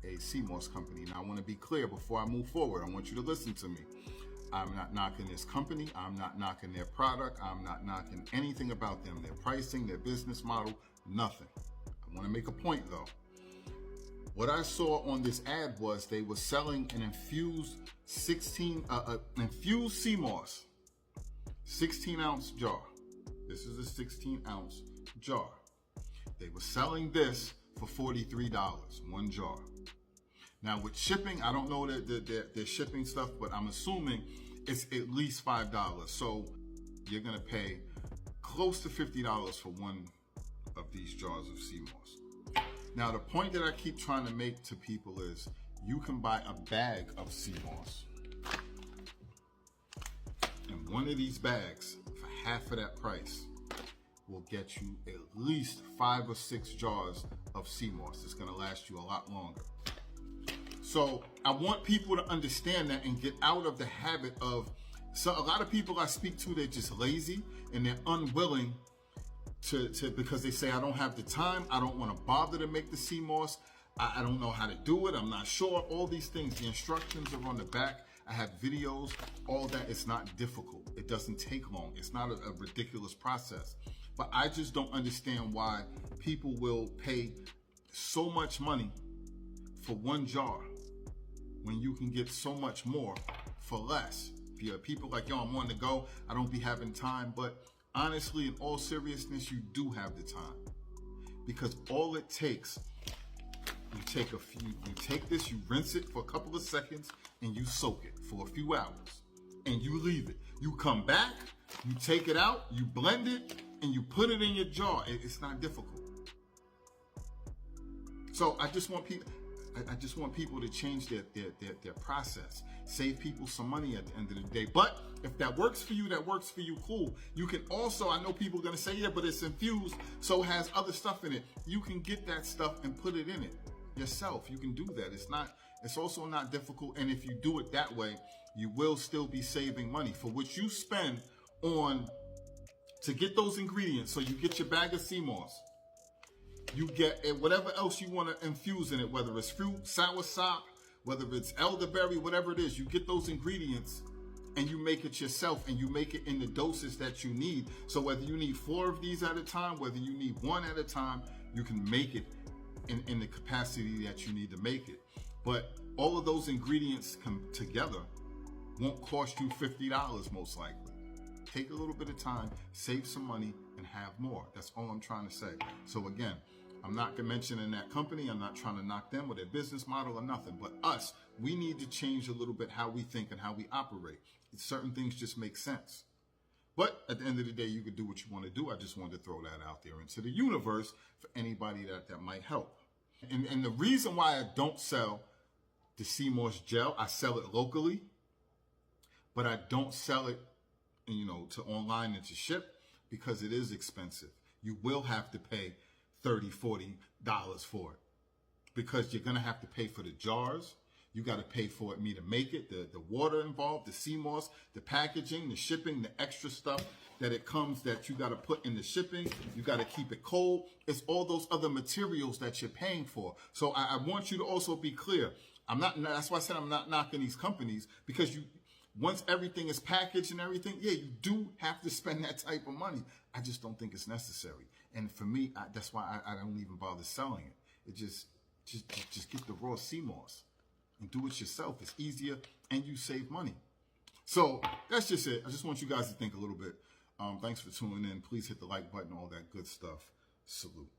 a CMOS company. Now I want to be clear before I move forward. I want you to listen to me. I'm not knocking this company. I'm not knocking their product. I'm not knocking anything about them, their pricing, their business model, nothing. I want to make a point though. What I saw on this ad was they were selling an infused infused CMOS, 16-ounce jar. This is a 16-ounce jar. They were selling this for $43, one jar. Now with shipping, I don't know the shipping stuff, but I'm assuming it's at least $5. So you're gonna pay close to $50 for one of these jars of CMOS. Now the point that I keep trying to make to people is you can buy a bag of CMOS. And one of these bags for half of that price will get you at least 5 or 6 jars of CMOS. It's gonna last you a lot longer. So I want people to understand that and get out of the habit of, so a lot of people I speak to, they're just lazy and they're unwilling to because they say, I don't have the time, I don't want to bother to make the CMOS, I don't know how to do it, I'm not sure, all these things. The instructions are on the back. I have videos, all that. It's not difficult. It doesn't take long. It's not a ridiculous process. But I just don't understand why people will pay so much money for one jar when you can get so much more for less. If you're people like, yo, I'm on the go, I don't be having time. But honestly, in all seriousness, you do have the time. Because all it takes, you take this, you rinse it for a couple of seconds, and you soak it for a few hours. And you leave it. You come back, you take it out, you blend it, and you put it in your jar. It's not difficult. So I just want people to change their process. Save people some money at the end of the day. But if that works for you, that works for you, cool. You can also, I know people are gonna say, yeah, but it's infused, so it has other stuff in it. You can get that stuff and put it in it yourself. You can do that. It's also not difficult. And if you do it that way, you will still be saving money for what you spend on to get those ingredients. So you get your bag of CMOS. You get whatever else you want to infuse in it, whether it's fruit, sour sop, whether it's elderberry, whatever it is. You get those ingredients and you make it yourself, and you make it in the doses that you need. So whether you need 4 of these at a time, whether you need 1 at a time, you can make it in the capacity that you need to make it. But all of those ingredients come together won't cost you $50 most likely. Take a little bit of time, save some money, and have more. That's all I'm trying to say. So again, I'm not mentioning that company. I'm not trying to knock them or their business model or nothing. But us, we need to change a little bit how we think and how we operate. Certain things just make sense. But at the end of the day, you can do what you want to do. I just wanted to throw that out there into the universe for anybody that might help. And the reason why I don't sell the CMOS gel, I sell it locally, but I don't sell it, to online and to ship, because it is expensive. You will have to pay $30, $40 for it, because you're going to have to pay for the jars. You got to pay for me to make it, the water involved, the CMOS, the packaging, the shipping, the extra stuff that it comes that you got to put in the shipping. You got to keep it cold. It's all those other materials that you're paying for. So I want you to also be clear. That's why I said I'm not knocking these companies, because once everything is packaged and everything, yeah, you do have to spend that type of money. I just don't think it's necessary. And for me, that's why I don't even bother selling it. It just get the raw CMOS and do it yourself. It's easier and you save money. So that's just it. I just want you guys to think a little bit. Thanks for tuning in. Please hit the like button, all that good stuff. Salute.